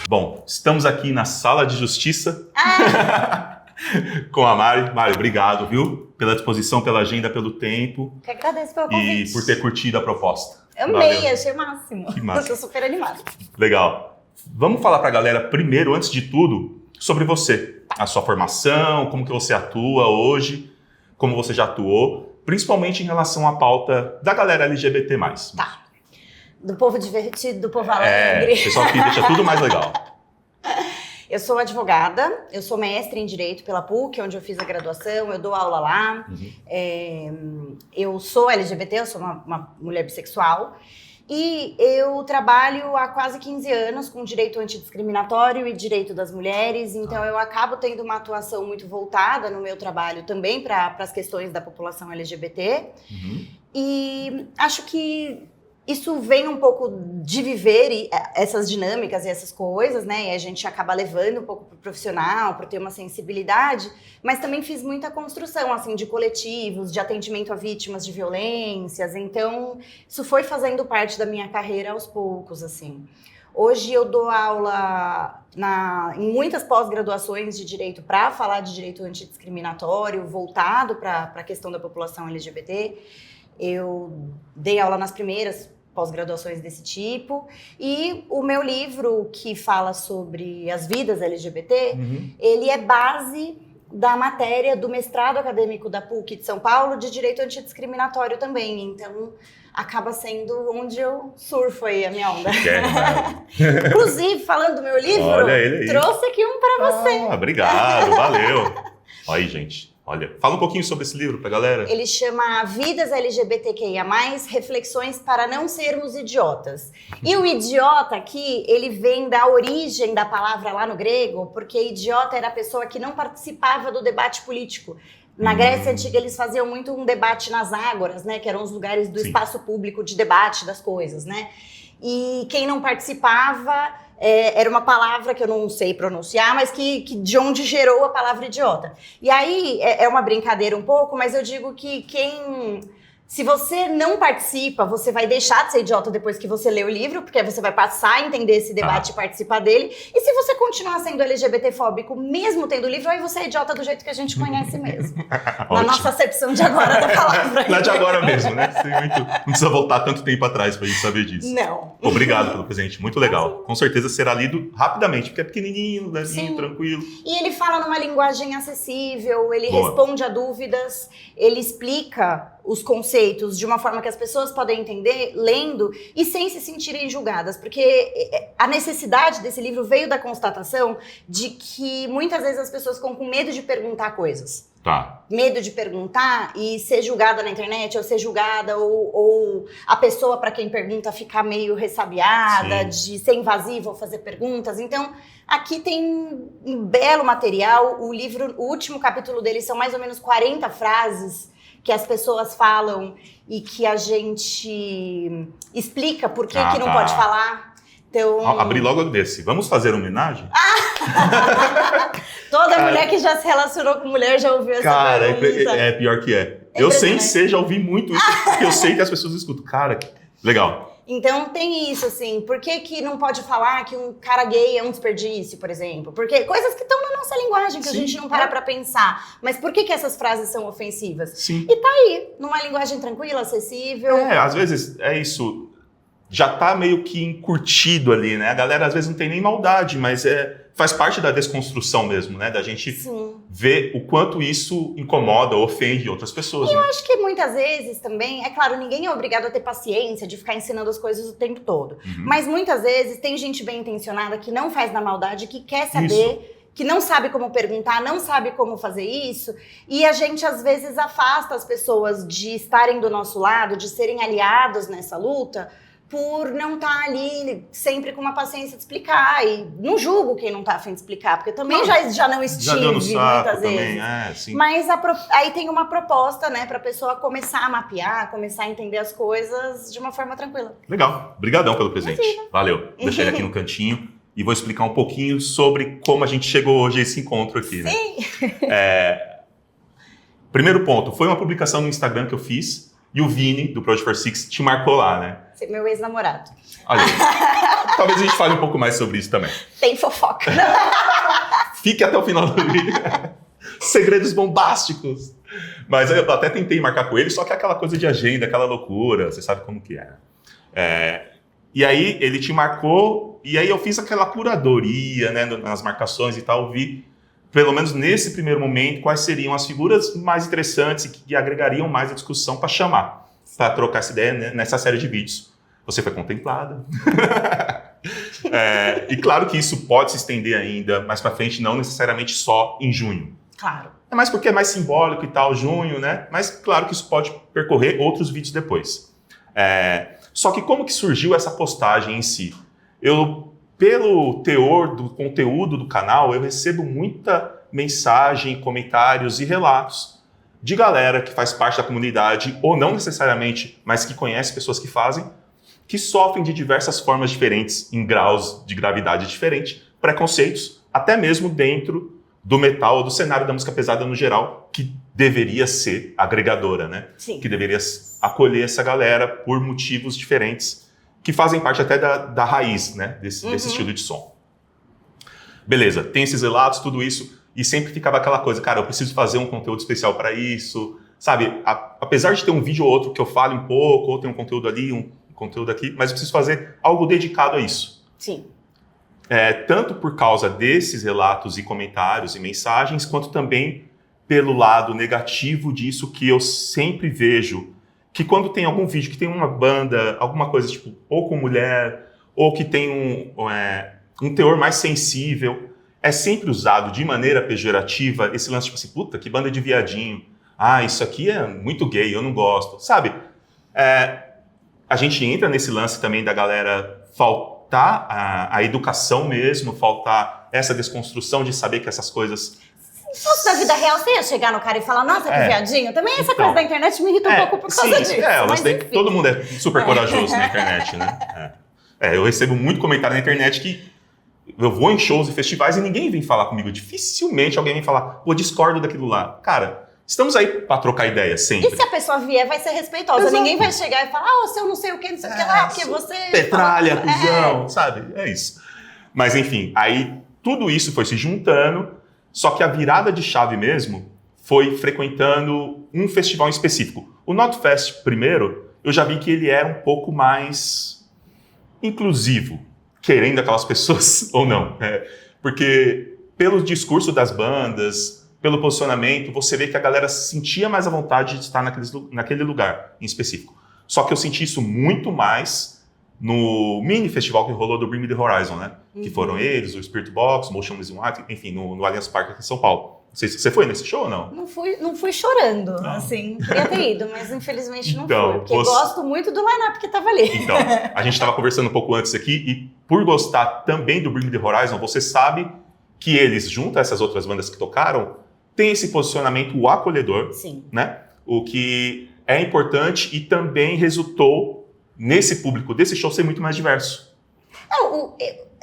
Bom, estamos aqui na Sala de Justiça com a Mari. Mari, obrigado, viu? Pela disposição, pela agenda, pelo tempo. Que agradeço pelo convite. E por ter curtido a proposta. Amei, Valeu. achei o máximo. Que massa. Eu sou super animada. Legal. Vamos falar pra galera primeiro, antes de tudo, sobre você. A sua formação, como que você atua hoje, como você já atuou, principalmente em relação à pauta da galera LGBT+. Tá. Do povo divertido, do povo alegre. Pessoal que deixa tudo mais legal. Eu sou advogada, eu sou mestre em Direito pela PUC, onde eu fiz a graduação, eu dou aula lá. Eu sou LGBT, eu sou uma mulher bissexual. E eu trabalho há quase 15 anos com direito antidiscriminatório e direito das mulheres, então eu acabo tendo uma atuação muito voltada no meu trabalho também para as questões da população LGBT. E acho que isso vem um pouco de viver essas dinâmicas e essas coisas, né? E a gente acaba levando um pouco pro profissional, para ter uma sensibilidade, mas também fiz muita construção, assim, de coletivos, de atendimento a vítimas de violências, então isso foi fazendo parte da minha carreira aos poucos, assim. Hoje eu dou aula em muitas pós-graduações de direito para falar de direito antidiscriminatório, voltado para a questão da população LGBT. Eu dei aula nas primeiras pós-graduações desse tipo, e o meu livro que fala sobre as vidas LGBT, ele é base da matéria do mestrado acadêmico da PUC de São Paulo de Direito Antidiscriminatório também, então acaba sendo onde eu surfo aí a minha onda. Inclusive, falando do meu livro, olha ele aí. Trouxe aqui um para você. Obrigado, valeu. Olha aí, gente. Olha, fala um pouquinho sobre esse livro pra galera. Ele chama Vidas LGBTQIA+, Reflexões para não sermos idiotas. E o idiota aqui, ele vem da origem da palavra lá no grego, porque idiota era a pessoa que não participava do debate político. Na Grécia Antiga, eles faziam muito um debate nas ágoras, né? Que eram os lugares do espaço público de debate das coisas, né? E quem não participava... era uma palavra que eu não sei pronunciar, mas que de onde gerou a palavra idiota. E aí, é uma brincadeira um pouco, mas eu digo que se você não participa, você vai deixar de ser idiota depois que você lê o livro, porque você vai passar a entender esse debate e participar dele. E se você continuar sendo LGBT-fóbico, mesmo tendo o livro, aí você é idiota do jeito que a gente conhece mesmo. Na nossa acepção de agora da palavra. Na de agora mesmo, né? Não precisa voltar tanto tempo atrás pra gente saber disso. Não. Obrigado pelo presente, muito legal. Com certeza será lido rapidamente, porque é pequenininho, levinho, tranquilo. E ele fala numa linguagem acessível, ele responde a dúvidas, ele explica os conceitos de uma forma que as pessoas podem entender, lendo e sem se sentirem julgadas, porque a necessidade desse livro veio da constatação de que muitas vezes as pessoas ficam com medo de perguntar coisas. Medo de perguntar e ser julgada na internet, ou ser julgada, ou a pessoa para quem pergunta ficar meio ressabiada, de ser invasiva ou fazer perguntas. Então, aqui tem um belo material, o livro, o último capítulo dele são mais ou menos 40 frases que as pessoas falam e que a gente explica por que não pode falar. Então... Abri logo desse. Vamos fazer uma homenagem? Toda mulher que já se relacionou com mulher já ouviu essa pergunta. Cara, é pior que é. Eu sem ser, já ouvi muito isso, porque eu sei que as pessoas escutam. Cara, legal. Então tem isso, assim, por que não pode falar que um cara gay é um desperdício, por exemplo? Porque coisas que estão na nossa linguagem, que a gente não para pra pensar. Mas por que essas frases são ofensivas? E tá aí, numa linguagem tranquila, acessível. Às vezes é isso, já tá meio que encurtido ali, né? A galera às vezes não tem nem maldade, mas faz parte da desconstrução mesmo, né? Da gente ver o quanto isso incomoda, ofende outras pessoas. E eu acho que muitas vezes também, é claro, ninguém é obrigado a ter paciência de ficar ensinando as coisas o tempo todo. Mas muitas vezes tem gente bem intencionada que não faz na maldade, que quer saber, que não sabe como perguntar, não sabe como fazer isso. E a gente às vezes afasta as pessoas de estarem do nosso lado, de serem aliados nessa luta, por não estar ali sempre com uma paciência de explicar. E não julgo quem não está a fim de explicar, porque eu também já não estive já deu no saco muitas também, vezes. Mas aí tem uma proposta, né, para a pessoa começar a mapear, começar a entender as coisas de uma forma tranquila. Legal. Obrigadão pelo presente. Valeu. Deixei ele aqui no cantinho e vou explicar um pouquinho sobre como a gente chegou hoje a esse encontro aqui, né? Primeiro ponto, foi uma publicação no Instagram que eu fiz E o Vini, do Project for Six, te marcou lá, né? Você é meu ex-namorado. Olha aí. Talvez a gente fale um pouco mais sobre isso também. Tem fofoca. Fique até o final do vídeo. Segredos bombásticos. Mas eu até tentei marcar com ele, só que aquela coisa de agenda, aquela loucura, você sabe como que é. E aí ele te marcou, e aí eu fiz aquela curadoria, né, nas marcações e tal, vi, pelo menos nesse primeiro momento, quais seriam as figuras mais interessantes e que agregariam mais a discussão para chamar, para trocar essa ideia, né, nessa série de vídeos. Você foi contemplada. E claro que isso pode se estender ainda mais para frente, não necessariamente só em junho. Claro. É mais porque é mais simbólico e tal, junho, né? Mas claro que isso pode percorrer outros vídeos depois. Só que como que surgiu essa postagem em si? Pelo teor do conteúdo do canal, eu recebo muita mensagem, comentários e relatos de galera que faz parte da comunidade, ou não necessariamente, mas que conhece pessoas que fazem, que sofrem de diversas formas diferentes, em graus de gravidade diferentes, preconceitos, até mesmo dentro do metal ou do cenário da música pesada no geral, que deveria ser agregadora, né? Sim. Que deveria acolher essa galera por motivos diferentes, que fazem parte até da raiz, né? Desse estilo de som. Beleza, tem esses relatos, tudo isso, e sempre ficava aquela coisa, cara, eu preciso fazer um conteúdo especial para isso, sabe? Apesar de ter um vídeo ou outro que eu fale um pouco, ou ter um conteúdo ali, um conteúdo aqui, mas eu preciso fazer algo dedicado a isso. Sim. Tanto por causa desses relatos e comentários e mensagens, quanto também pelo lado negativo disso que eu sempre vejo, que quando tem algum vídeo que tem uma banda, alguma coisa tipo, ou com mulher, ou que tem um teor mais sensível, é sempre usado de maneira pejorativa esse lance tipo assim, puta, que banda de viadinho, isso aqui é muito gay, eu não gosto, sabe? A gente entra nesse lance também da galera faltar a educação mesmo, faltar essa desconstrução de saber que essas coisas... Se fosse da vida real, você ia chegar no cara e falar, nossa, que viadinho. Também essa coisa da internet me irrita um pouco por causa disso. Mas todo mundo é super corajoso na internet, né? Eu recebo muito comentário na internet que eu vou em shows e festivais e ninguém vem falar comigo. Dificilmente alguém vem falar, pô, discordo daquilo lá. Cara... Estamos aí para trocar ideia sempre. E se a pessoa vier, vai ser respeitosa. Exato. Ninguém vai chegar e falar, se eu não sei o que, não sei o que lá, porque você... Petralha, cuzão, sabe? É isso. Mas enfim, aí tudo isso foi se juntando, só que a virada de chave mesmo foi frequentando um festival em específico. O Notfest, primeiro, eu já vi que ele era um pouco mais inclusivo, querendo aquelas pessoas ou não. Porque pelo discurso das bandas... Pelo posicionamento, você vê que a galera sentia mais a vontade de estar naquele lugar em específico. Só que eu senti isso muito mais no mini festival que rolou do Bring Me The Horizon, né? Que foram eles, o Spirit Box, o Motionless in White, enfim, no Allianz Parque aqui em São Paulo. Não sei se você foi nesse show ou não? Não fui chorando, assim. Queria ter ido, mas infelizmente não fui. Porque gosto muito do line-up que tava ali. Então, a gente estava conversando um pouco antes aqui e por gostar também do Bring Me The Horizon, você sabe que eles, junto a essas outras bandas que tocaram, tem esse posicionamento acolhedor, sim, né? O que é importante e também resultou nesse público desse show ser muito mais diverso.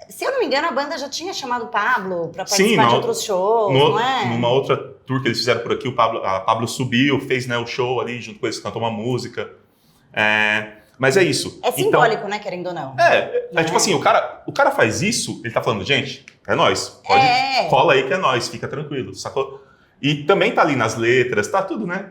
Se eu não me engano, a banda já tinha chamado o Pablo para participar de outros shows, não é? Numa outra tour que eles fizeram por aqui, a Pablo subiu, fez, né, o show ali, junto com eles, cantou uma música. Mas é isso. É simbólico, né, querendo ou não. Tipo assim, o cara faz isso, ele tá falando, gente, é nóis. Cola aí que é nóis, fica tranquilo, sacou? E também tá ali nas letras, tá tudo, né?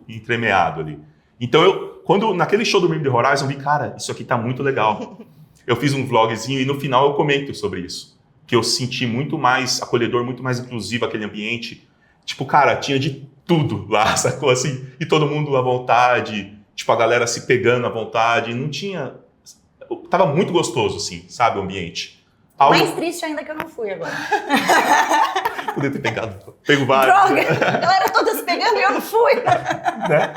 Entremeado ali. Então, quando naquele show do Bring Me The Horizon, eu vi, cara, isso aqui tá muito legal. Eu fiz um vlogzinho e no final eu comento sobre isso. Que eu senti muito mais acolhedor, muito mais inclusivo aquele ambiente. Tipo, cara, tinha de tudo lá, sacou? Assim, e todo mundo à vontade, tipo, a galera se pegando à vontade. Não tinha... Tava muito gostoso, assim, sabe, o ambiente. Mais triste ainda que eu não fui agora. Podia ter pego vários. Droga! A galera toda se pegando e eu não fui. Né?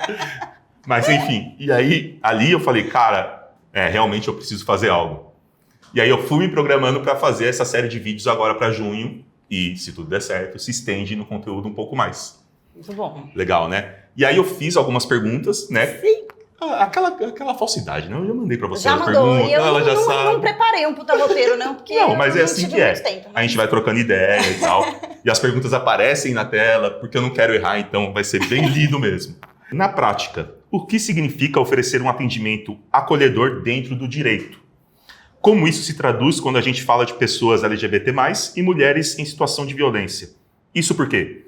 Mas enfim, e aí, ali eu falei, cara, realmente eu preciso fazer algo. E aí eu fui me programando para fazer essa série de vídeos agora para junho e, se tudo der certo, se estende no conteúdo um pouco mais. Muito bom. Legal, né? E aí eu fiz algumas perguntas, né? Sim. Aquela falsidade, né? Eu já mandei pra você as perguntas, e eu ela já sabe. Não preparei um puta roteiro, não, porque não, mas é assim que é. Tempo, né? A gente vai trocando ideia e tal, e as perguntas aparecem na tela, porque eu não quero errar, então vai ser bem lido mesmo. Na prática, o que significa oferecer um atendimento acolhedor dentro do direito. Como isso se traduz quando a gente fala de pessoas LGBT+, e mulheres em situação de violência. Isso por quê?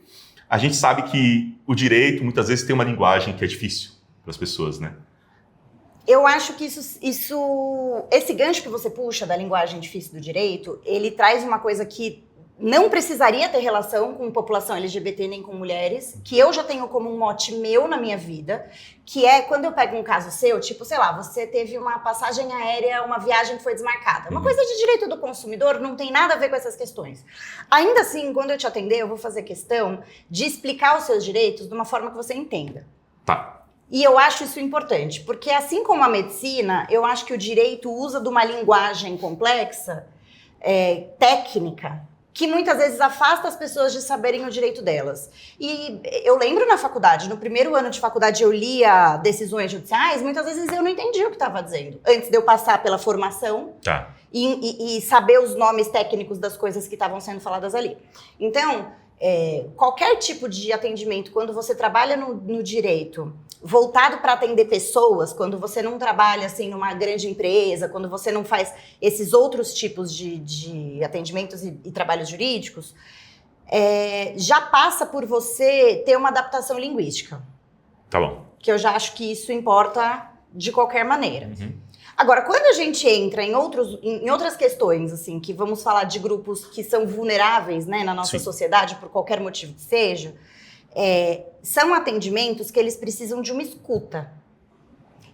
A gente sabe que o direito muitas vezes tem uma linguagem que é difícil para as pessoas, né? Eu acho que esse gancho que você puxa da linguagem difícil do direito, ele traz uma coisa que não precisaria ter relação com população LGBT nem com mulheres, que eu já tenho como um mote meu na minha vida, que é quando eu pego um caso seu, tipo, sei lá, você teve uma passagem aérea, uma viagem que foi desmarcada. Uma coisa de direito do consumidor, não tem nada a ver com essas questões. Ainda assim, quando eu te atender, eu vou fazer questão de explicar os seus direitos de uma forma que você entenda. Tá. E eu acho isso importante, porque assim como a medicina, eu acho que o direito usa de uma linguagem complexa, técnica, que muitas vezes afasta as pessoas de saberem o direito delas. E eu lembro na faculdade, no primeiro ano de faculdade eu lia decisões judiciais, muitas vezes eu não entendia o que estava dizendo, antes de eu passar pela formação e saber os nomes técnicos das coisas que estavam sendo faladas ali. Então, qualquer tipo de atendimento, quando você trabalha no direito, voltado para atender pessoas, quando você não trabalha assim numa grande empresa, quando você não faz esses outros tipos de atendimentos e trabalhos jurídicos, já passa por você ter uma adaptação linguística. Tá bom. Que eu já acho que isso importa de qualquer maneira. Agora, quando a gente entra em outras questões, assim, que vamos falar de grupos que são vulneráveis, né, na nossa sociedade, por qualquer motivo que seja, são atendimentos que eles precisam de uma escuta.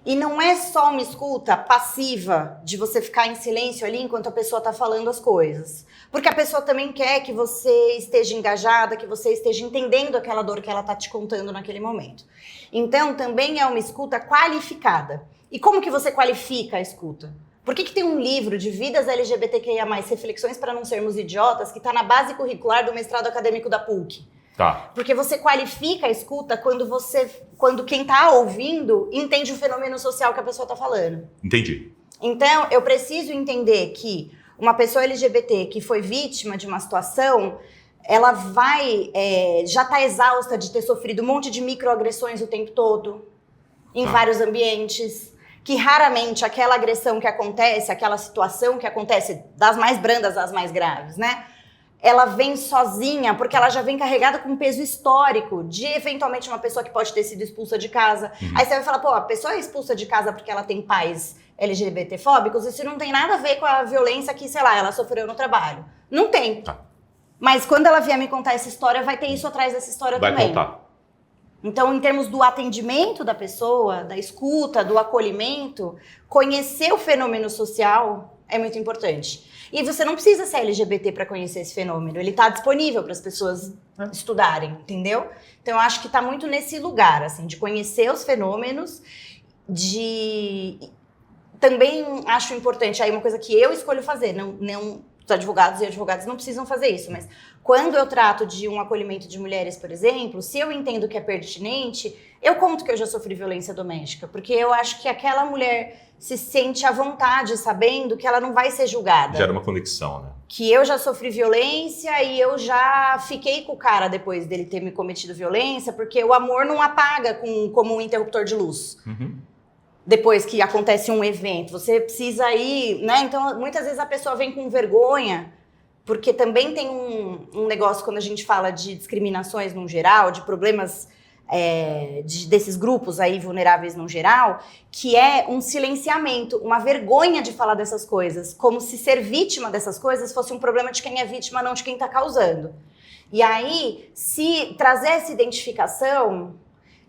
E não é só uma escuta passiva, de você ficar em silêncio ali enquanto a pessoa está falando as coisas. Porque a pessoa também quer que você esteja engajada, que você esteja entendendo aquela dor que ela está te contando naquele momento. Então, também é uma escuta qualificada. E como que você qualifica a escuta? Por que tem um livro de vidas LGBTQIA+, reflexões para não sermos idiotas, que está na base curricular do mestrado acadêmico da PUC? Tá. Porque você qualifica a escuta quando quem está ouvindo entende o fenômeno social que a pessoa está falando. Entendi. Então, eu preciso entender que uma pessoa LGBT que foi vítima de uma situação, ela já está exausta de ter sofrido um monte de microagressões o tempo todo, em vários ambientes, que raramente aquela agressão que acontece, aquela situação que acontece, das mais brandas às mais graves, né? Ela vem sozinha, porque ela já vem carregada com um peso histórico de, eventualmente, uma pessoa que pode ter sido expulsa de casa. Aí você vai falar, pô, a pessoa é expulsa de casa porque ela tem pais LGBT-fóbicos, isso não tem nada a ver com a violência que, sei lá, ela sofreu no trabalho. Não tem. Tá. Mas quando ela vier me contar essa história, vai ter isso atrás dessa história também. Vai contar. Então, em termos do atendimento da pessoa, da escuta, do acolhimento, conhecer o fenômeno social é muito importante. E você não precisa ser LGBT para conhecer esse fenômeno. Ele está disponível para as pessoas estudarem, entendeu? Então, eu acho que está muito nesse lugar, assim, de conhecer os fenômenos, Também acho importante, aí uma coisa que eu escolho fazer, não os advogados e advogadas não precisam fazer isso, mas quando eu trato de um acolhimento de mulheres, por exemplo, se eu entendo que é pertinente, eu conto que eu já sofri violência doméstica, porque eu acho que aquela mulher se sente à vontade, sabendo que ela não vai ser julgada. Gera uma conexão, né? Que eu já sofri violência e eu já fiquei com o cara depois dele ter me cometido violência, porque o amor não apaga como um interruptor de luz. Depois que acontece um evento, você precisa ir, né? Então, muitas vezes a pessoa vem com vergonha, porque também tem um negócio quando a gente fala de discriminações no geral, de problemas desses grupos aí vulneráveis no geral, que é um silenciamento, uma vergonha de falar dessas coisas, como se ser vítima dessas coisas fosse um problema de quem é vítima, não de quem está causando. E aí, se trazer essa identificação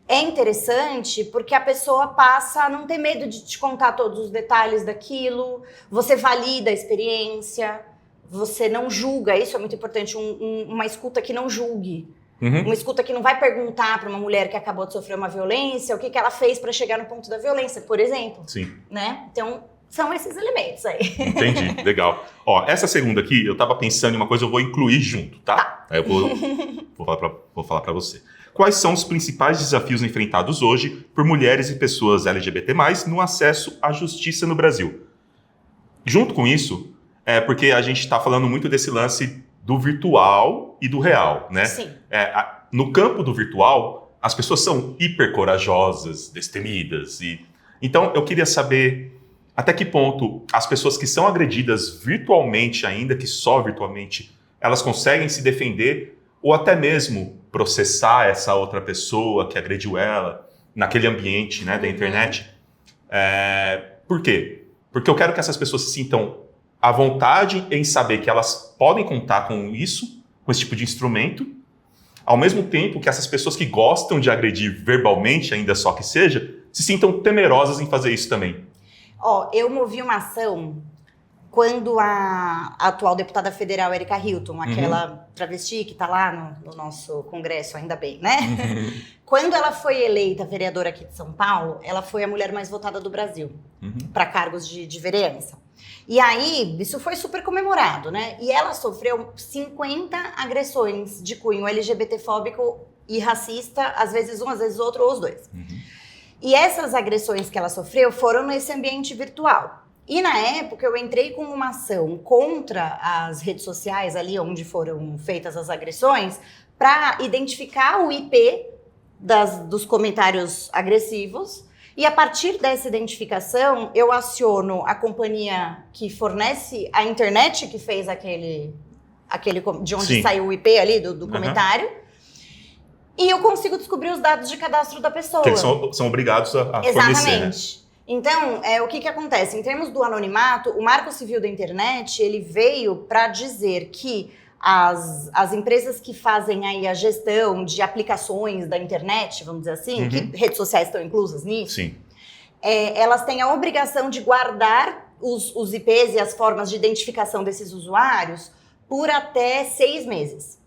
é interessante porque a pessoa passa a não ter medo de te contar todos os detalhes daquilo, você valida a experiência, você não julga, isso é muito importante, uma escuta que não julgue. Uma escuta que não vai perguntar para uma mulher que acabou de sofrer uma violência o que ela fez para chegar no ponto da violência, por exemplo. Sim. Né? Então, são esses elementos aí. Entendi, legal. Ó, essa segunda aqui, eu tava pensando em uma coisa, eu vou incluir junto, tá? Aí eu vou falar para você. Quais são os principais desafios enfrentados hoje por mulheres e pessoas LGBT+, no acesso à justiça no Brasil? Junto com isso, porque a gente está falando muito desse lance do virtual e do real, né? Sim. No campo do virtual, as pessoas são hiper corajosas, destemidas. Então, eu queria saber até que ponto as pessoas que são agredidas virtualmente, ainda que só virtualmente, elas conseguem se defender ou até mesmo processar essa outra pessoa que agrediu ela naquele ambiente, né, da internet. Por quê? Porque eu quero que essas pessoas se sintam à vontade em saber que elas podem contar com isso, com esse tipo de instrumento, ao mesmo tempo que essas pessoas que gostam de agredir verbalmente, ainda só que seja, se sintam temerosas em fazer isso também. Eu movi uma ação quando a atual deputada federal, Erika Hilton, aquela travesti que está lá no nosso congresso, ainda bem, né? Quando ela foi eleita vereadora aqui de São Paulo, ela foi a mulher mais votada do Brasil para cargos de vereança. E aí, isso foi super comemorado, né? E ela sofreu 50 agressões de cunho LGBTfóbico e racista, às vezes um, às vezes outro, ou os dois. E essas agressões que ela sofreu foram nesse ambiente virtual. E na época eu entrei com uma ação contra as redes sociais ali onde foram feitas as agressões para identificar o IP dos comentários agressivos. E a partir dessa identificação, eu aciono a companhia que fornece a internet que fez aquele de onde saiu o IP ali do comentário. E eu consigo descobrir os dados de cadastro da pessoa. Que eles são obrigados a fornecer, exatamente. Né? Então, o que acontece? Em termos do anonimato, o Marco Civil da Internet, ele veio para dizer que as empresas que fazem aí a gestão de aplicações da internet, vamos dizer assim, que redes sociais estão inclusas nisso, elas têm a obrigação de guardar os IPs e as formas de identificação desses usuários por até 6 meses.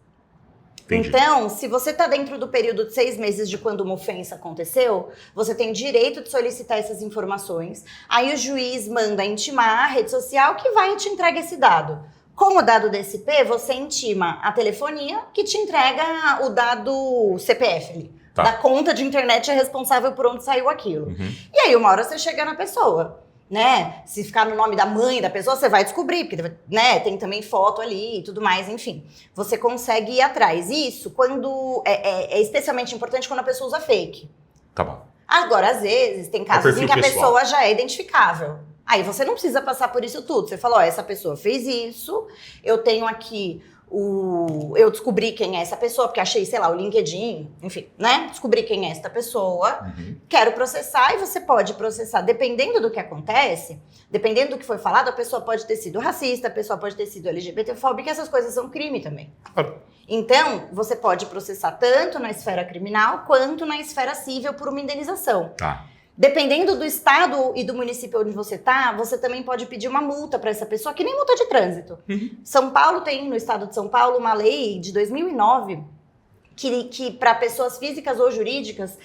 Entendi. Então, se você está dentro do período de 6 meses de quando uma ofensa aconteceu, você tem direito de solicitar essas informações. Aí o juiz manda intimar a rede social que vai e te entrega esse dado. Como dado desse IP, você intima a telefonia que te entrega o dado CPF ali. Da conta de internet é responsável por onde saiu aquilo. E aí uma hora você chega na pessoa. Né? Se ficar no nome da mãe da pessoa, você vai descobrir, porque né, tem também foto ali e tudo mais, enfim. Você consegue ir atrás. Isso quando é especialmente importante quando a pessoa usa fake. Tá bom. Agora, às vezes, tem casos em que a pessoa já é identificável. Aí você não precisa passar por isso tudo. Você fala, essa pessoa fez isso, eu tenho aqui eu descobri quem é essa pessoa, porque achei, sei lá, o LinkedIn, enfim, né? Descobri quem é essa pessoa, quero processar, e você pode processar, dependendo do que acontece, dependendo do que foi falado, a pessoa pode ter sido racista, a pessoa pode ter sido LGBTfóbica, essas coisas são crime também. Então, você pode processar tanto na esfera criminal, quanto na esfera civil por uma indenização. Dependendo do estado e do município onde você está, você também pode pedir uma multa para essa pessoa, que nem multa de trânsito. São Paulo tem, no estado de São Paulo, uma lei de 2009 que para pessoas físicas ou jurídicas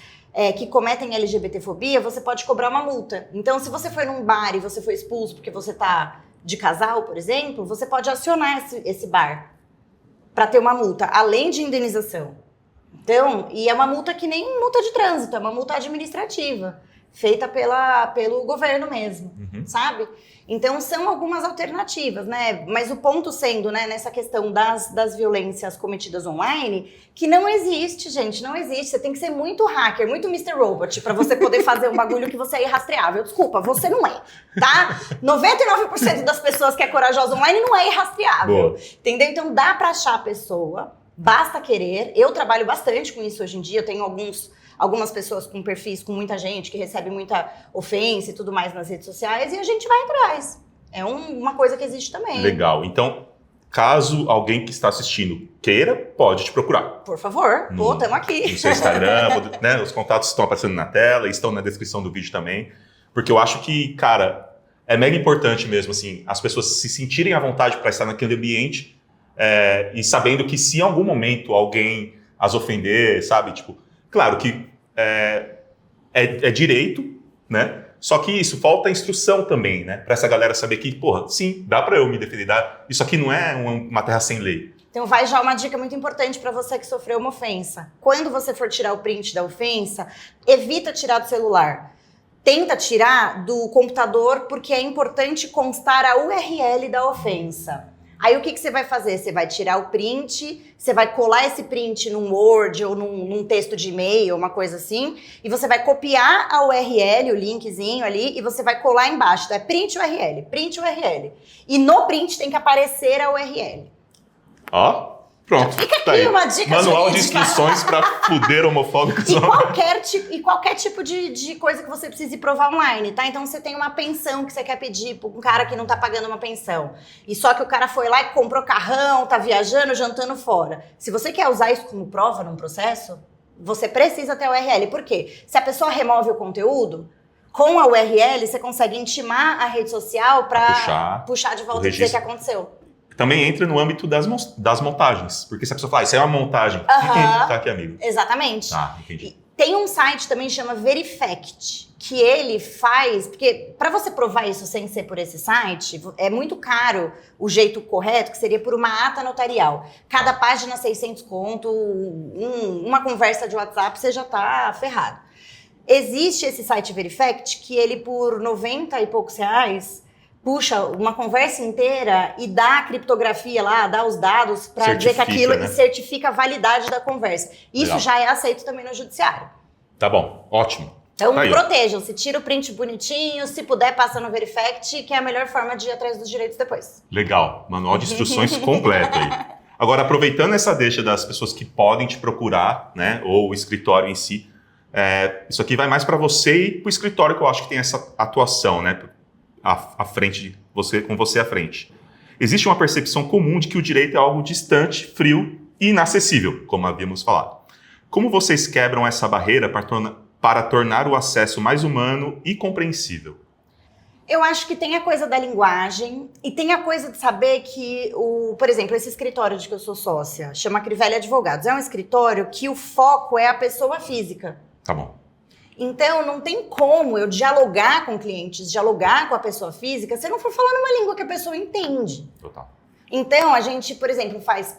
que cometem LGBTfobia, você pode cobrar uma multa. Então, se você foi num bar e você foi expulso porque você está de casal, por exemplo, você pode acionar esse bar para ter uma multa, além de indenização. Então, e é uma multa que nem multa de trânsito, é uma multa administrativa. Feita pelo governo mesmo, sabe? Então, são algumas alternativas, né? Mas o ponto sendo, né, nessa questão das violências cometidas online, que não existe, gente, não existe. Você tem que ser muito hacker, muito Mr. Robot, pra você poder fazer um bagulho que você é irrastreável. Desculpa, você não é, tá? 99% das pessoas que é corajosa online não é irrastreável, entendeu? Então, dá pra achar a pessoa, basta querer. Eu trabalho bastante com isso hoje em dia, eu tenho algumas pessoas com perfis, com muita gente, que recebe muita ofensa e tudo mais nas redes sociais, e a gente vai atrás. É uma coisa que existe também. Legal. Então, caso alguém que está assistindo queira, pode te procurar. Por favor, estamos aqui. No seu Instagram, né, os contatos estão aparecendo na tela, estão na descrição do vídeo também. Porque eu acho que, cara, é mega importante mesmo, assim, as pessoas se sentirem à vontade para estar naquele ambiente e sabendo que se em algum momento alguém as ofender, sabe, tipo... Claro que é direito, né? Só que isso, falta instrução também, né? Para essa galera saber que, porra, sim, dá para eu me defender. Isso aqui não é uma terra sem lei. Então vai já uma dica muito importante para você que sofreu uma ofensa. Quando você for tirar o print da ofensa, evita tirar do celular. Tenta tirar do computador, porque é importante constar a URL da ofensa. Aí o que você vai fazer? Você vai tirar o print, você vai colar esse print num Word ou num texto de e-mail, uma coisa assim, e você vai copiar a URL, o linkzinho ali, e você vai colar embaixo. Então é print URL, print URL. E no print tem que aparecer a URL. Ó, pronto. Fica aqui tá aí. uma dica Manual de jurídica. instruções para fuder homofóbicos. E qualquer tipo de coisa que você precise provar online, tá? Então você tem uma pensão que você quer pedir pra um cara que não tá pagando uma pensão. E só que o cara foi lá e comprou carrão, tá viajando, jantando fora. Se você quer usar isso como prova num processo, você precisa ter a URL. Por quê? Se a pessoa remove o conteúdo, com a URL você consegue intimar a rede social pra puxar de volta e dizer que aconteceu. Também entra no âmbito das montagens. Porque se a pessoa fala, isso é uma montagem, tá aqui, amigo. Exatamente. Tá, entendi. Tem um site também que chama Verifact, que ele faz... Porque para você provar isso sem ser por esse site, é muito caro o jeito correto, que seria por uma ata notarial. Cada página 600 conto, uma conversa de WhatsApp, você já tá ferrado. Existe esse site Verifact, que ele por 90 e poucos reais... puxa uma conversa inteira e dá a criptografia lá, dá os dados para dizer que aquilo, né? E certifica a validade da conversa. Isso legal. Já é aceito também no judiciário. Tá bom, ótimo. Então protejam-se, tira o print bonitinho, se puder passa no Verifact, que é a melhor forma de ir atrás dos direitos depois. Legal, manual de instruções completo aí. Agora, aproveitando essa deixa das pessoas que podem te procurar, né, ou o escritório em si, isso aqui vai mais para você e para o escritório, que eu acho que tem essa atuação, né? À frente, com você à frente. Existe uma percepção comum de que o direito é algo distante, frio e inacessível, como havíamos falado. Como vocês quebram essa barreira para tornar o acesso mais humano e compreensível? Eu acho que tem a coisa da linguagem e tem a coisa de saber que, por exemplo, esse escritório de que eu sou sócia, chama Crivelli Advogados, é um escritório que o foco é a pessoa física. Tá bom. Então, não tem como eu dialogar com clientes, dialogar com a pessoa física, se eu não for falar numa língua que a pessoa entende. Total. Então, a gente, por exemplo, faz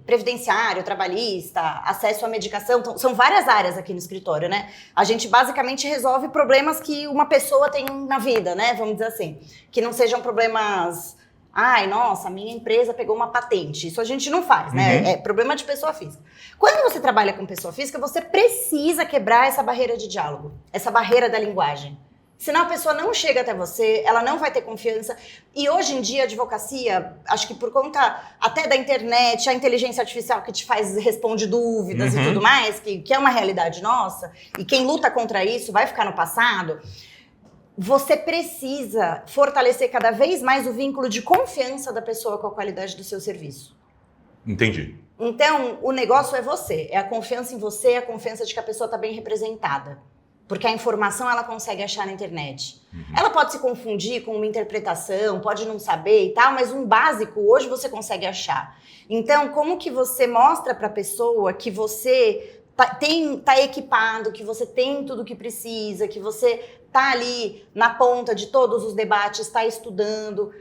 previdenciário, trabalhista, acesso à medicação, então, são várias áreas aqui no escritório, né? A gente basicamente resolve problemas que uma pessoa tem na vida, né? Vamos dizer assim. Que não sejam problemas... Ai, nossa, minha empresa pegou uma patente. Isso a gente não faz, né? Uhum. É problema de pessoa física. Quando você trabalha com pessoa física, você precisa quebrar essa barreira de diálogo, essa barreira da linguagem. Senão a pessoa não chega até você, ela não vai ter confiança. E hoje em dia a advocacia, acho que por conta até da internet, a inteligência artificial que te responde dúvidas e tudo mais, que é uma realidade nossa, e quem luta contra isso vai ficar no passado... Você precisa fortalecer cada vez mais o vínculo de confiança da pessoa com a qualidade do seu serviço. Entendi. Então, o negócio é você. É a confiança em você, é a confiança de que a pessoa está bem representada. Porque a informação ela consegue achar na internet. Ela pode se confundir com uma interpretação, pode não saber e tal, mas um básico hoje você consegue achar. Então, como que você mostra para a pessoa que você tá equipado, que você tem tudo o que precisa, que você tá ali na ponta de todos os debates, tá estudando,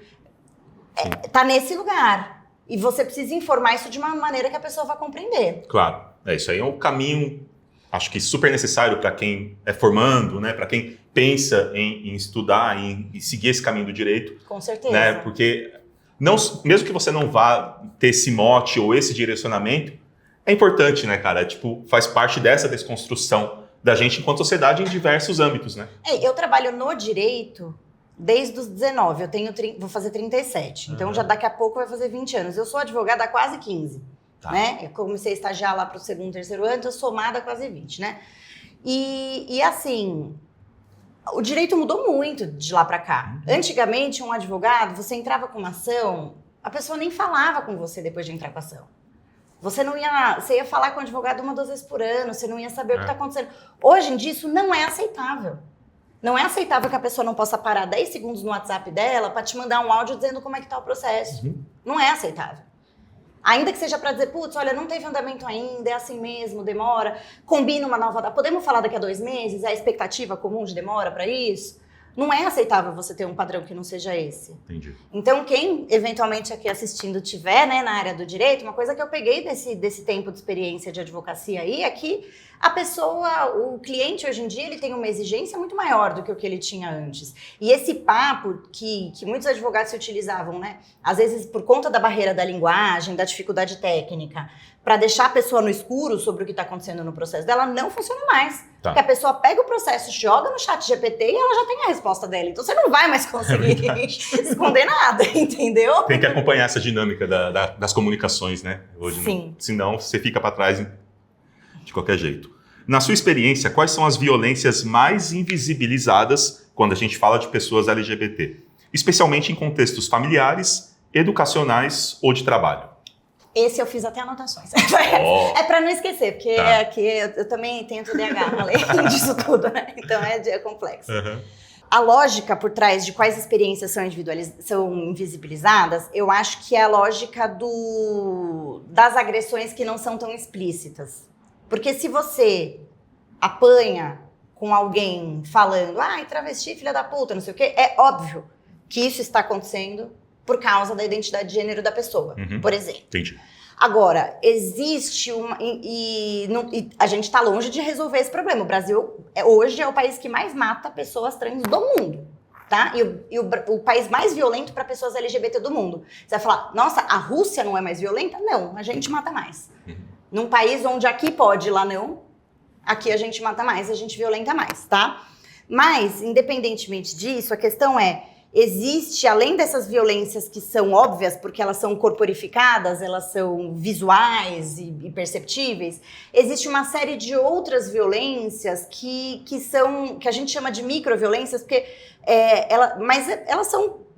tá nesse lugar. E você precisa informar isso de uma maneira que a pessoa vá compreender. Claro, isso aí é um caminho, acho que super necessário para quem é formando, né? Para quem pensa em estudar, em seguir esse caminho do direito. Com certeza. Né? Porque mesmo que você não vá ter esse mote ou esse direcionamento, é importante, né, cara? Faz parte dessa desconstrução da gente enquanto sociedade em diversos âmbitos, né? Eu trabalho no direito desde os 19, vou fazer 37, então já daqui a pouco vai fazer 20 anos. Eu sou advogada há quase 15, né? Eu comecei a estagiar lá para o segundo, terceiro ano, então somada há quase 20, né? E assim, o direito mudou muito de lá para cá. Antigamente, um advogado, você entrava com uma ação, a pessoa nem falava com você depois de entrar com a ação. Você ia falar com o advogado 1 ou 2 vezes por ano, você não ia saber o que está acontecendo. Hoje em dia, isso não é aceitável. Não é aceitável que a pessoa não possa parar 10 segundos no WhatsApp dela para te mandar um áudio dizendo como é que está o processo. Não é aceitável. Ainda que seja para dizer, putz, olha, não teve andamento ainda, é assim mesmo, demora, combina uma nova data. Podemos falar daqui a 2 meses, é a expectativa comum de demora para isso? Não é aceitável você ter um padrão que não seja esse. Entendi. Então, quem eventualmente aqui assistindo tiver, né, na área do direito, uma coisa que eu peguei desse tempo de experiência de advocacia aí é que a pessoa, o cliente hoje em dia, ele tem uma exigência muito maior do que o que ele tinha antes. E esse papo que muitos advogados se utilizavam, né, às vezes por conta da barreira da linguagem, da dificuldade técnica, para deixar a pessoa no escuro sobre o que está acontecendo no processo dela, não funciona mais. Tá. Porque a pessoa pega o processo, joga no chat GPT e ela já tem a resposta dela. Então você não vai mais conseguir esconder nada, entendeu? Tem que acompanhar essa dinâmica das comunicações, né? Hoje, Sim. Senão você fica para trás de qualquer jeito. Na sua experiência, quais são as violências mais invisibilizadas quando a gente fala de pessoas LGBT? Especialmente em contextos familiares, educacionais ou de trabalho. Esse eu fiz até anotações. Oh. É pra não esquecer, porque Tá. aqui eu também tenho TDAH, além disso tudo, né? Então é complexo. Uhum. A lógica por trás de quais experiências são invisibilizadas, eu acho que é a lógica das agressões que não são tão explícitas. Porque se você apanha com alguém falando, ai, travesti, filha da puta, não sei o quê, é óbvio que isso está acontecendo por causa da identidade de gênero da pessoa, por exemplo. Entendi. Agora, existe uma... E a gente está longe de resolver esse problema. O Brasil, hoje, é o país que mais mata pessoas trans do mundo, tá? E o país mais violento para pessoas LGBT do mundo. Você vai falar, nossa, a Rússia não é mais violenta? Não, a gente mata mais. Num país onde aqui pode, lá não, aqui a gente mata mais, a gente violenta mais, tá? Mas, independentemente disso, a questão é, existe, além dessas violências que são óbvias, porque elas são corporificadas, elas são visuais e perceptíveis, existe uma série de outras violências que a gente chama de microviolências, porque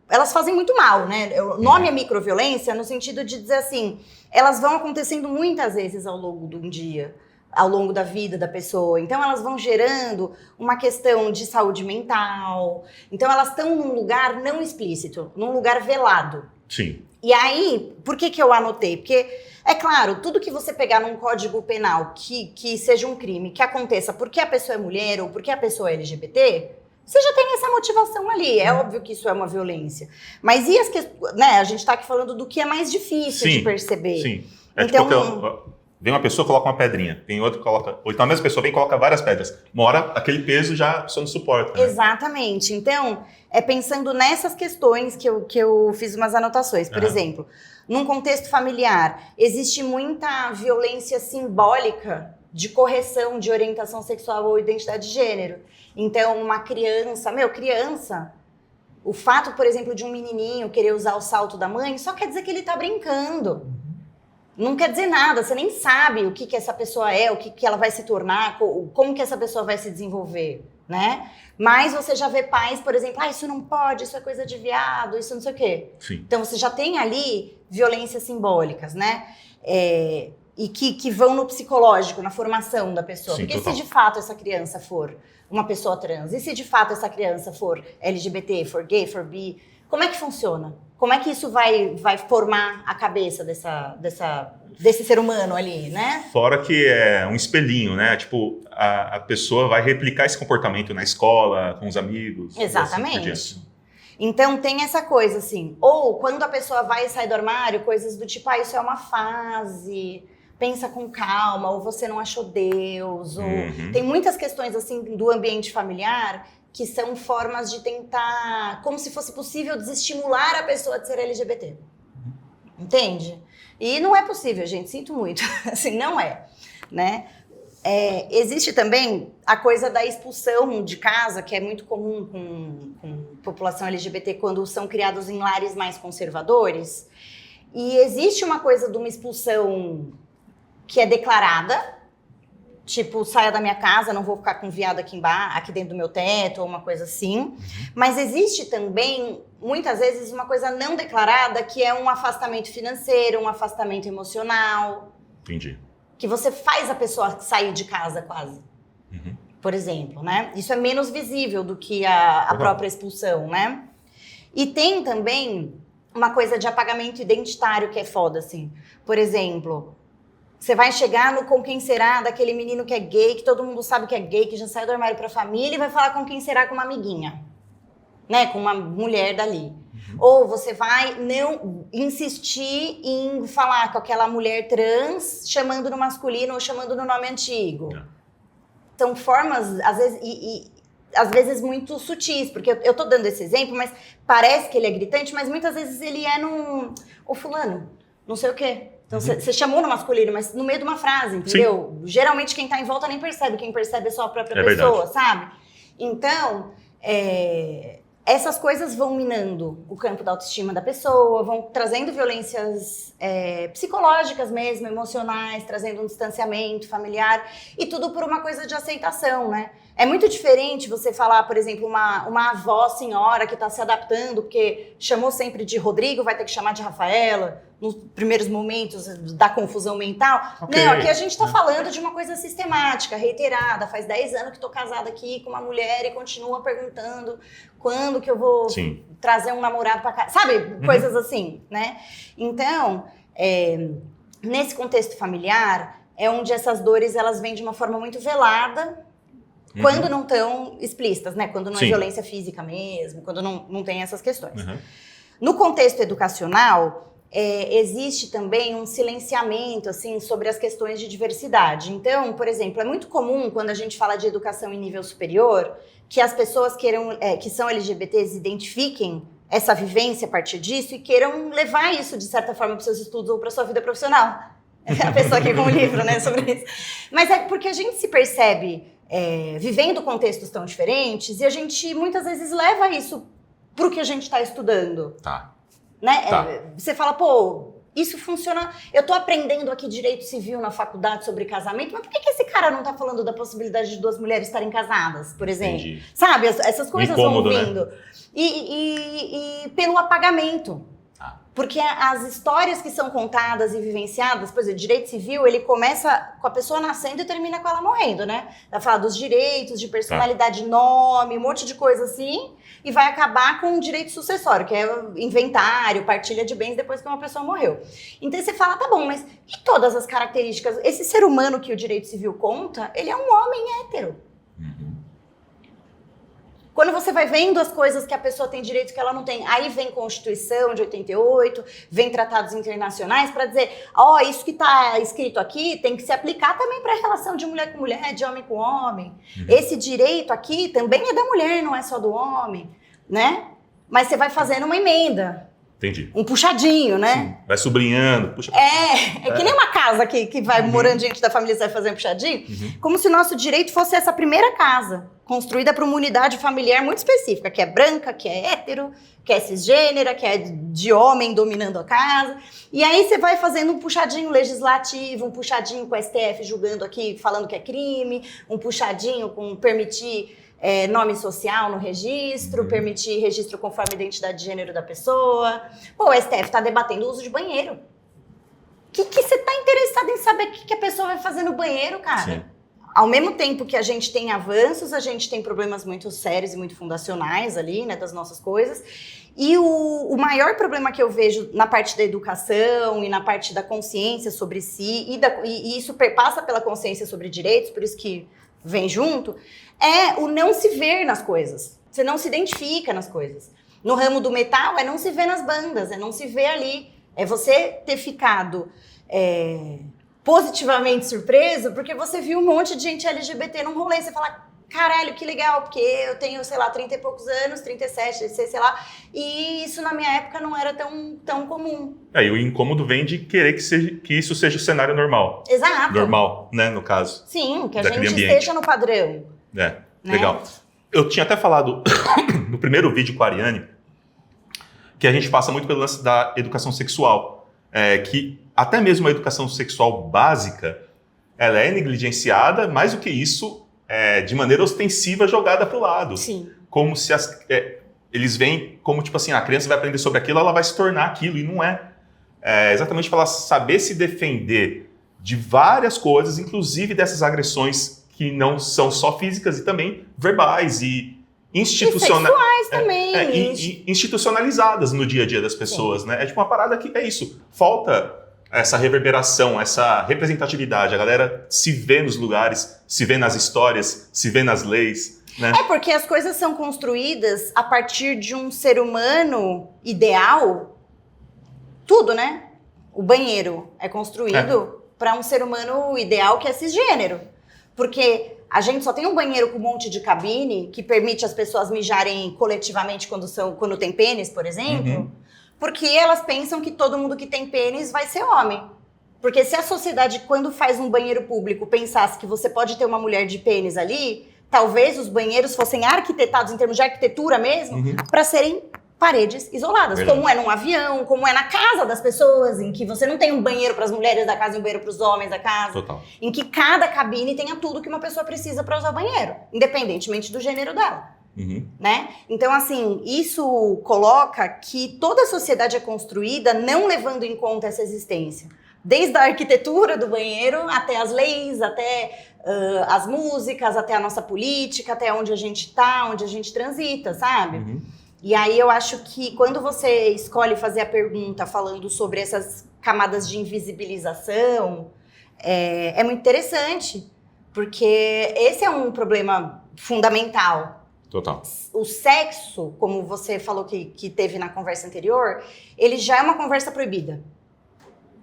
elas fazem muito mal, né? O nome é microviolência no sentido de dizer assim, elas vão acontecendo muitas vezes ao longo de um dia, ao longo da vida da pessoa. Então, elas vão gerando uma questão de saúde mental. Então, elas estão num lugar não explícito, num lugar velado. Sim. E aí, por que eu anotei? Porque, é claro, tudo que você pegar num código penal que seja um crime, que aconteça porque a pessoa é mulher ou porque a pessoa é LGBT, você já tem essa motivação ali. É óbvio que isso é uma violência. Mas e as questões, né? A gente está aqui falando do que é mais difícil de perceber. Sim. Então, tipo, vem uma pessoa, coloca uma pedrinha. Tem outra que coloca... Ou então a mesma pessoa vem e coloca várias pedras. Uma hora, aquele peso já a pessoa não suporta. Né? Exatamente. Então, é pensando nessas questões que eu fiz umas anotações. Por exemplo, num contexto familiar, existe muita violência simbólica de correção de orientação sexual ou identidade de gênero. Então, uma criança... O fato, por exemplo, de um menininho querer usar o salto da mãe, só quer dizer que ele tá brincando. Não quer dizer nada, você nem sabe o que essa pessoa é, o que ela vai se tornar, como que essa pessoa vai se desenvolver, né? Mas você já vê pais, por exemplo, isso não pode, isso é coisa de viado, isso não sei o quê. Sim. Então você já tem ali violências simbólicas, né? E que vão no psicológico, na formação da pessoa. Sim, porque total. se de fato essa criança for uma pessoa trans, e se de fato essa criança for LGBT, for gay, for bi, como é que funciona? Como é que isso vai formar a cabeça desse ser humano ali, né? Fora que é um espelhinho, né? Tipo, a pessoa vai replicar esse comportamento na escola, com os amigos. Exatamente. Assim, Então tem essa coisa assim, ou quando a pessoa vai e sai do armário, coisas do tipo, isso é uma fase, pensa com calma, ou você não achou Deus, ou... Tem muitas questões assim do ambiente familiar que são formas de tentar, como se fosse possível desestimular a pessoa de ser LGBT. Entende? E não é possível, gente, sinto muito. Assim, não é, né? Existe também a coisa da expulsão de casa, que é muito comum com população LGBT quando são criados em lares mais conservadores. E existe uma coisa de uma expulsão que é declarada, tipo, saia da minha casa, não vou ficar com viado aqui dentro do meu teto, ou uma coisa assim. Mas existe também, muitas vezes, uma coisa não declarada, que é um afastamento financeiro, um afastamento emocional. Entendi. Que você faz a pessoa sair de casa quase. Por exemplo, né? Isso é menos visível do que a própria expulsão, né? E tem também uma coisa de apagamento identitário que é foda, assim. Por exemplo... Você vai chegar no com quem será daquele menino que é gay, que todo mundo sabe que é gay, que já saiu do armário pra família, e vai falar com quem será com uma amiguinha. né, com uma mulher dali. Ou você vai não insistir em falar com aquela mulher trans, chamando no masculino ou chamando no nome antigo. São formas, às vezes muito sutis, porque eu tô dando esse exemplo, mas parece que ele é gritante, mas muitas vezes ele é ô fulano, não sei o quê. Então você chamou no masculino, mas no meio de uma frase, entendeu? Sim. Geralmente quem tá em volta nem percebe, quem percebe é só a própria pessoa, verdade. Sabe? Então, essas coisas vão minando o campo da autoestima da pessoa, vão trazendo violências psicológicas mesmo, emocionais, trazendo um distanciamento familiar, e tudo por uma coisa de aceitação, né? É muito diferente você falar, por exemplo, uma avó senhora que está se adaptando, porque chamou sempre de Rodrigo, vai ter que chamar de Rafaela, nos primeiros momentos da confusão mental. Okay. Não, aqui a gente está falando de uma coisa sistemática, reiterada. Faz 10 anos que estou casada aqui com uma mulher e continua perguntando quando que eu vou trazer um namorado para casa. Sabe? Coisas assim, né? Então, nesse contexto familiar, é onde essas dores elas vêm de uma forma muito velada, quando não estão explícitas, né? Quando não é violência física mesmo, quando não tem essas questões. No contexto educacional, existe também um silenciamento assim, sobre as questões de diversidade. Então, por exemplo, é muito comum quando a gente fala de educação em nível superior, que as pessoas que são LGBTs identifiquem essa vivência a partir disso e queiram levar isso, de certa forma, para os seus estudos ou para a sua vida profissional. A pessoa aqui com um livro, né, sobre isso. Mas é porque a gente se percebe vivendo contextos tão diferentes e a gente muitas vezes leva isso pro que a gente está estudando. Né? Você fala, pô, isso funciona. Eu tô aprendendo aqui direito civil na faculdade sobre casamento, mas por que esse cara não tá falando da possibilidade de 2 mulheres estarem casadas, por exemplo? Entendi. Sabe, essas coisas incômodo, vão vindo. Né? E pelo apagamento. Porque as histórias que são contadas e vivenciadas, por exemplo, direito civil, ele começa com a pessoa nascendo e termina com ela morrendo, né? Vai falar dos direitos, de personalidade, nome, um monte de coisa assim, e vai acabar com o direito sucessório, que é inventário, partilha de bens depois que uma pessoa morreu. Então você fala, tá bom, mas e todas as características? Esse ser humano que o direito civil conta, ele é um homem hétero. Quando você vai vendo as coisas que a pessoa tem direito que ela não tem, aí vem Constituição de 88, vem tratados internacionais para dizer, isso que está escrito aqui tem que se aplicar também para a relação de mulher com mulher, de homem com homem. Esse direito aqui também é da mulher, não é só do homem, né? Mas você vai fazendo uma emenda. Entendi. Um puxadinho, né? Sim. Vai sublinhando. Puxa. Que nem uma casa que vai morando gente da família, você vai fazer um puxadinho. Como se o nosso direito fosse essa primeira casa, construída para uma unidade familiar muito específica, que é branca, que é hétero, que é cisgênera, que é de homem dominando a casa. E aí você vai fazendo um puxadinho legislativo, um puxadinho com a STF julgando aqui, falando que é crime, um puxadinho com permitir nome social no registro, permitir registro conforme a identidade de gênero da pessoa. Pô, o STF está debatendo o uso de banheiro. O que você está interessado em saber o que a pessoa vai fazer no banheiro, cara? Sim. Ao mesmo tempo que a gente tem avanços, a gente tem problemas muito sérios e muito fundacionais ali, né, das nossas coisas. E o maior problema que eu vejo na parte da educação e na parte da consciência sobre si, e isso perpassa pela consciência sobre direitos, por isso que vem junto, é o não se ver nas coisas. Você não se identifica nas coisas. No ramo do metal, é não se ver nas bandas, é não se ver ali. É você ter ficado positivamente surpreso porque você viu um monte de gente LGBT num rolê. Você fala, caralho, que legal, porque eu tenho, sei lá, 30 e poucos anos, 37, sei lá, e isso na minha época não era tão comum. E o incômodo vem de querer que isso seja o cenário normal. Exato. Normal, né, no caso. Sim, que a gente esteja no padrão. Né? Legal. Eu tinha até falado no primeiro vídeo com a Ariane que a gente passa muito pelo lance da educação sexual, que até mesmo a educação sexual básica, ela é negligenciada, mais do que isso, de maneira ostensiva jogada para o lado. Sim. Como se eles veem como, tipo assim, a criança vai aprender sobre aquilo, ela vai se tornar aquilo, e não é. Exatamente para ela saber se defender de várias coisas, inclusive dessas agressões que não são só físicas e também verbais e sexuais também. Institucionalizadas no dia a dia das pessoas, né? É tipo uma parada que é isso. Falta essa reverberação, essa representatividade. A galera se vê nos lugares, se vê nas histórias, se vê nas leis. né? É porque as coisas são construídas a partir de um ser humano ideal. Tudo, né? O banheiro é construído para um ser humano ideal que é cisgênero. Porque a gente só tem um banheiro com um monte de cabine que permite as pessoas mijarem coletivamente quando tem pênis, por exemplo. Porque elas pensam que todo mundo que tem pênis vai ser homem. Porque se a sociedade, quando faz um banheiro público, pensasse que você pode ter uma mulher de pênis ali, talvez os banheiros fossem arquitetados em termos de arquitetura mesmo, para serem paredes isoladas. Verdade. Como é num avião, como é na casa das pessoas, em que você não tem um banheiro para as mulheres da casa e um banheiro para os homens da casa. Total. Em que cada cabine tenha tudo que uma pessoa precisa para usar o banheiro, independentemente do gênero dela. Né? Então, assim, isso coloca que toda a sociedade é construída não levando em conta essa existência. Desde a arquitetura do banheiro, até as leis, até as músicas, até a nossa política, até onde a gente tá, onde a gente transita, sabe? E aí eu acho que quando você escolhe fazer a pergunta falando sobre essas camadas de invisibilização, é muito interessante, porque esse é um problema fundamental. Total. O sexo, como você falou que teve na conversa anterior, ele já é uma conversa proibida.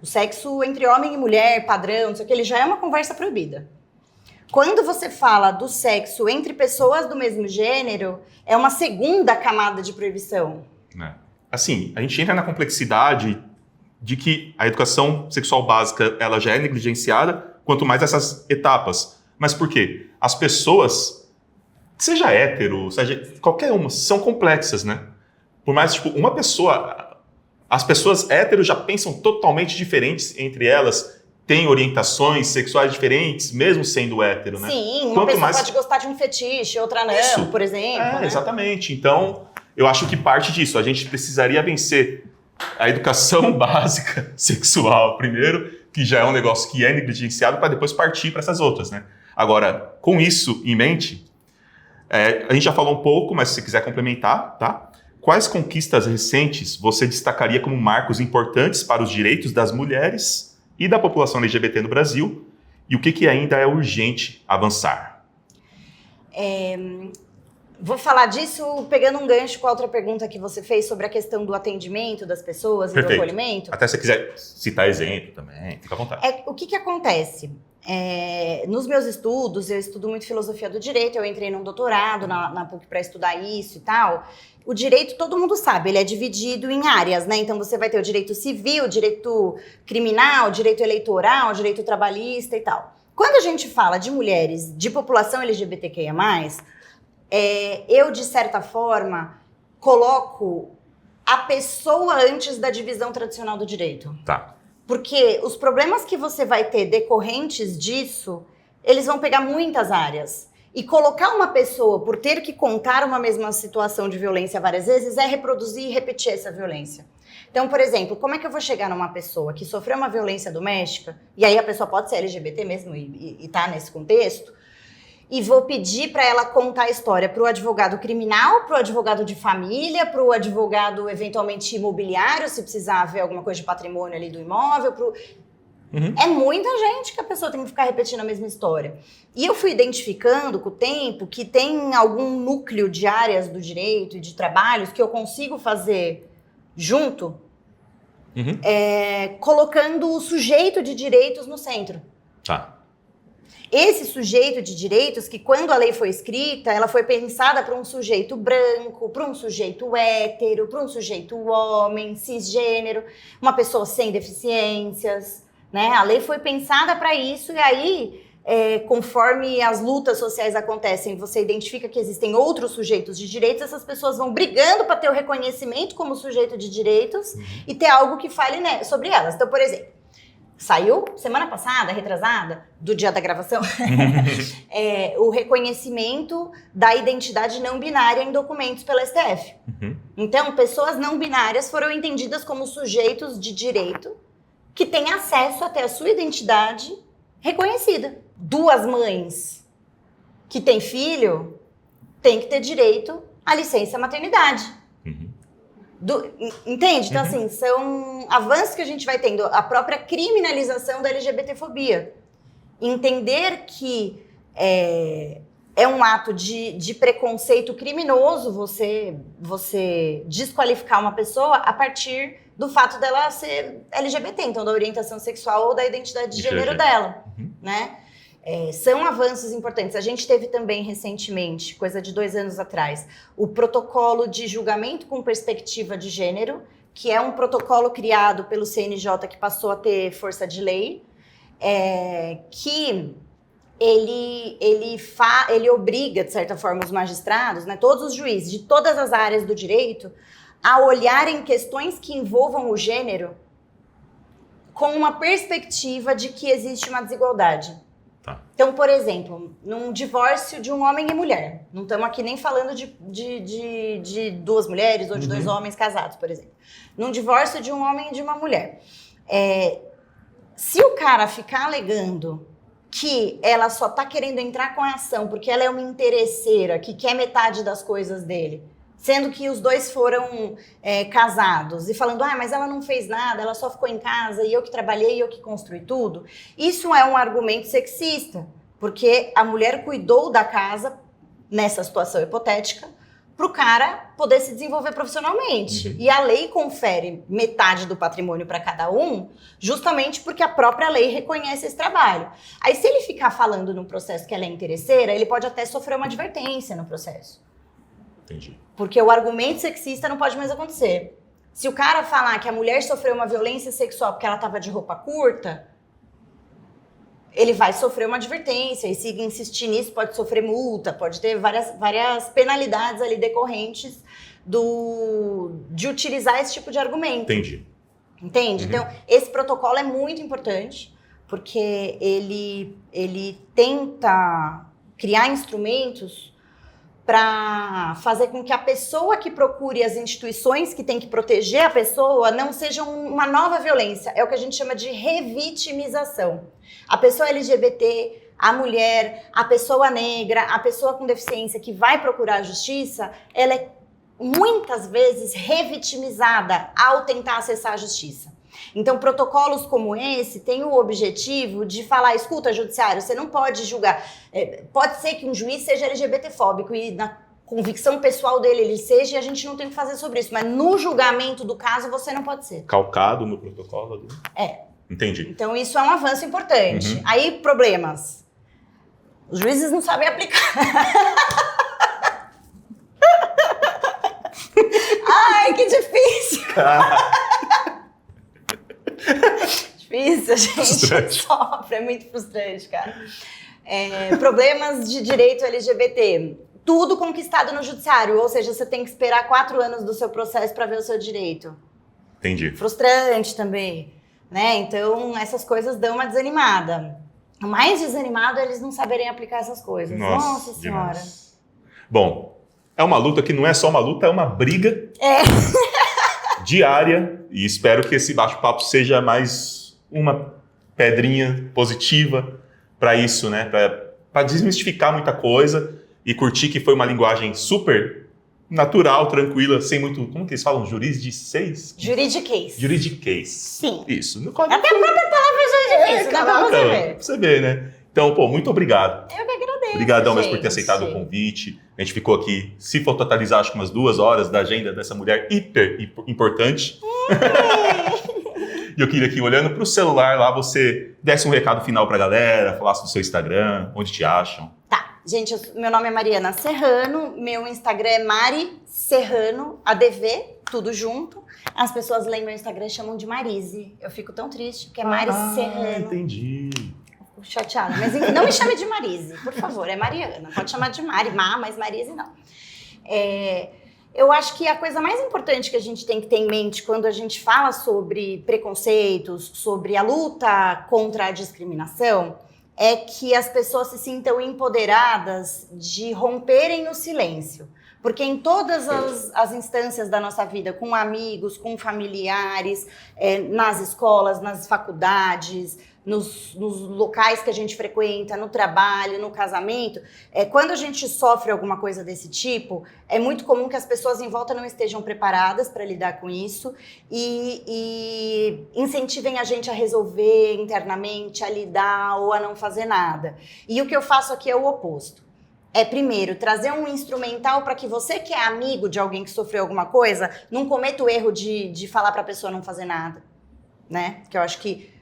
O sexo entre homem e mulher, padrão, não sei o que, ele já é uma conversa proibida. Quando você fala do sexo entre pessoas do mesmo gênero, é uma segunda camada de proibição. Assim, a gente entra na complexidade de que a educação sexual básica ela já é negligenciada, quanto mais essas etapas. Mas por quê? As pessoas, seja hétero, seja qualquer uma, são complexas, né? Por mais, tipo, uma pessoa... As pessoas héteros já pensam totalmente diferentes entre elas, têm orientações sexuais diferentes, mesmo sendo hétero, né? Sim, uma pessoa pode gostar de um fetiche, outra não, por exemplo. Né? Exatamente. Então, eu acho que parte disso, a gente precisaria vencer a educação básica sexual primeiro, que já é um negócio que é negligenciado, para depois partir para essas outras, né? Agora, com isso em mente, a gente já falou um pouco, mas se você quiser complementar, tá? Quais conquistas recentes você destacaria como marcos importantes para os direitos das mulheres e da população LGBT no Brasil? E o que ainda é urgente avançar? Vou falar disso pegando um gancho com a outra pergunta que você fez sobre a questão do atendimento das pessoas e do acolhimento. Até se você quiser citar exemplo também, fica à vontade. O que acontece? Nos meus estudos, eu estudo muito filosofia do direito, eu entrei num doutorado na PUC para estudar isso e tal. O direito, todo mundo sabe, ele é dividido em áreas, né? Então você vai ter o direito civil, o direito criminal, o direito eleitoral, o direito trabalhista e tal. Quando a gente fala de mulheres, de população LGBTQIA+, eu, de certa forma, coloco a pessoa antes da divisão tradicional do direito. Tá. Porque os problemas que você vai ter decorrentes disso, eles vão pegar muitas áreas. E colocar uma pessoa por ter que contar uma mesma situação de violência várias vezes é reproduzir e repetir essa violência. Então, por exemplo, como é que eu vou chegar numa pessoa que sofreu uma violência doméstica, e aí a pessoa pode ser LGBT mesmo e tá nesse contexto, e vou pedir para ela contar a história para o advogado criminal, para o advogado de família, para o advogado eventualmente imobiliário, se precisar ver alguma coisa de patrimônio ali do imóvel, É muita gente que a pessoa tem que ficar repetindo a mesma história. E eu fui identificando com o tempo que tem algum núcleo de áreas do direito e de trabalhos que eu consigo fazer junto, colocando o sujeito de direitos no centro. Tá. Esse sujeito de direitos, que quando a lei foi escrita, ela foi pensada para um sujeito branco, para um sujeito hétero, para um sujeito homem, cisgênero, uma pessoa sem deficiências, né? A lei foi pensada para isso e aí, conforme as lutas sociais acontecem, você identifica que existem outros sujeitos de direitos, essas pessoas vão brigando para ter o reconhecimento como sujeito de direitos e ter algo que fale, né, sobre elas. Então, por exemplo, saiu semana passada, retrasada, do dia da gravação, o reconhecimento da identidade não binária em documentos pela STF. Então, pessoas não binárias foram entendidas como sujeitos de direito que têm acesso até a sua identidade reconhecida. Duas mães que têm filho têm que ter direito à licença maternidade. Entende? Então, assim, são avanços que a gente vai tendo. A própria criminalização da LGBTfobia. Entender que é um ato de preconceito criminoso você desqualificar uma pessoa a partir do fato dela ser LGBT, então da orientação sexual ou da identidade de gênero dela, né? São avanços importantes. A gente teve também recentemente, coisa de 2 anos atrás, o protocolo de julgamento com perspectiva de gênero, que é um protocolo criado pelo CNJ que passou a ter força de lei, que ele obriga, de certa forma, os magistrados, né, todos os juízes de todas as áreas do direito, a olharem questões que envolvam o gênero com uma perspectiva de que existe uma desigualdade. Tá. Então, por exemplo, num divórcio de um homem e mulher, não estamos aqui nem falando de 2 mulheres ou de 2 homens casados, por exemplo. Num divórcio de um homem e de uma mulher. Se o cara ficar alegando que ela só tá querendo entrar com a ação porque ela é uma interesseira que quer metade das coisas dele, sendo que os 2 foram casados, e falando, mas ela não fez nada, ela só ficou em casa, e eu que trabalhei, e eu que construí tudo, isso é um argumento sexista, porque a mulher cuidou da casa, nessa situação hipotética, para o cara poder se desenvolver profissionalmente. E a lei confere metade do patrimônio para cada um, justamente porque a própria lei reconhece esse trabalho. Aí, se ele ficar falando no processo que ela é interesseira, ele pode até sofrer uma advertência no processo. Entendi. Porque o argumento sexista não pode mais acontecer. Se o cara falar que a mulher sofreu uma violência sexual porque ela estava de roupa curta, ele vai sofrer uma advertência, e se insistir nisso pode sofrer multa, pode ter várias penalidades ali decorrentes de utilizar esse tipo de argumento. Entendi. Entende? Então, esse protocolo é muito importante, porque ele tenta criar instrumentos para fazer com que a pessoa que procure as instituições que tem que proteger a pessoa não seja uma nova violência. É o que a gente chama de revitimização. A pessoa LGBT, a mulher, a pessoa negra, a pessoa com deficiência que vai procurar a justiça, ela é muitas vezes revitimizada ao tentar acessar a justiça. Então, protocolos como esse têm o objetivo de falar, escuta, judiciário, você não pode julgar. Pode ser que um juiz seja LGBTfóbico e na convicção pessoal dele ele seja, e a gente não tem o que fazer sobre isso. Mas no julgamento do caso, você não pode ser. Calcado no protocolo ali? Entendi. Então, isso é um avanço importante. Aí, problemas. Os juízes não sabem aplicar. Ai, que difícil. Difícil, a gente sofre, é muito frustrante, cara. Problemas de direito LGBT. Tudo conquistado no judiciário, ou seja, você tem que esperar 4 anos do seu processo para ver o seu direito. Entendi. Frustrante também, né? Então, essas coisas dão uma desanimada. O mais desanimado é eles não saberem aplicar essas coisas. Nossa Senhora. Demais. Bom, é uma luta que não é só uma luta, é uma briga diária, e espero que esse bate-papo seja mais uma pedrinha positiva para isso, né? Para desmistificar muita coisa e curtir que foi uma linguagem super natural, tranquila, sem muito... Como que eles falam? Juridiquês? Juridiquês. Sim. Isso. Até a própria palavra juridiquês, dá pra você ver. Pra você ver, né? Então, muito obrigado. Eu que agradeço, Obrigadão mesmo por ter aceitado o convite. A gente ficou aqui, se for totalizar, acho que umas 2 horas da agenda dessa mulher hiper importante. E eu queria que, olhando para o celular lá, você desse um recado final para a galera, falasse do seu Instagram, onde te acham. Tá, gente, meu nome é Mariana Serrano, meu Instagram é Mari Serrano, ADV, tudo junto. As pessoas leem meu Instagram e chamam de Marise. Eu fico tão triste, porque é Mari Serrano. Entendi. Fico chateada, mas enfim, não me chame de Marise, por favor, é Mariana. Pode chamar de Mari, mas Marise não. Eu acho que a coisa mais importante que a gente tem que ter em mente quando a gente fala sobre preconceitos, sobre a luta contra a discriminação, é que as pessoas se sintam empoderadas de romperem o silêncio. Porque em todas as instâncias da nossa vida, com amigos, com familiares, nas escolas, nas faculdades, nos locais que a gente frequenta, no trabalho, no casamento, quando a gente sofre alguma coisa desse tipo, é muito comum que as pessoas em volta não estejam preparadas para lidar com isso e incentivem a gente a resolver internamente, a lidar ou a não fazer nada. E o que eu faço aqui é o oposto. é, primeiro, trazer um instrumental para que você que é amigo de alguém que sofreu alguma coisa, não cometa o erro de falar para a pessoa não fazer nada, né? Porque eu acho que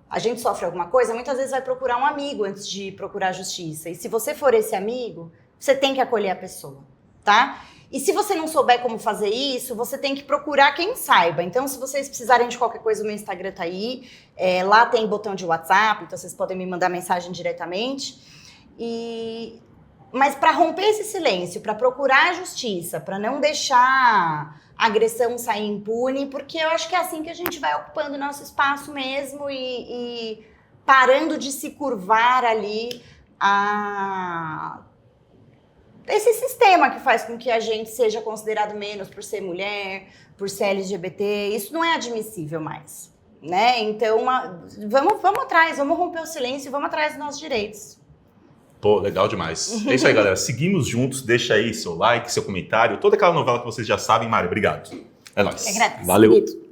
a gente sofre alguma coisa, muitas vezes vai procurar um amigo antes de procurar a justiça. E se você for esse amigo, você tem que acolher a pessoa, tá? E se você não souber como fazer isso, você tem que procurar quem saiba. Então, se vocês precisarem de qualquer coisa, o meu Instagram tá aí. Lá tem botão de WhatsApp, então vocês podem me mandar mensagem diretamente. Mas para romper esse silêncio, para procurar a justiça, para não deixar a agressão sair impune, porque eu acho que é assim que a gente vai ocupando nosso espaço mesmo e parando de se curvar ali a esse sistema que faz com que a gente seja considerado menos por ser mulher, por ser LGBT. Isso não é admissível mais, né? Então, vamos atrás, vamos romper o silêncio, vamos atrás dos nossos direitos. Pô, legal demais. É isso aí, galera. Seguimos juntos. Deixa aí seu like, seu comentário, toda aquela novela que vocês já sabem. Mari, obrigado. É nóis. Eu agradeço. Valeu. Querido.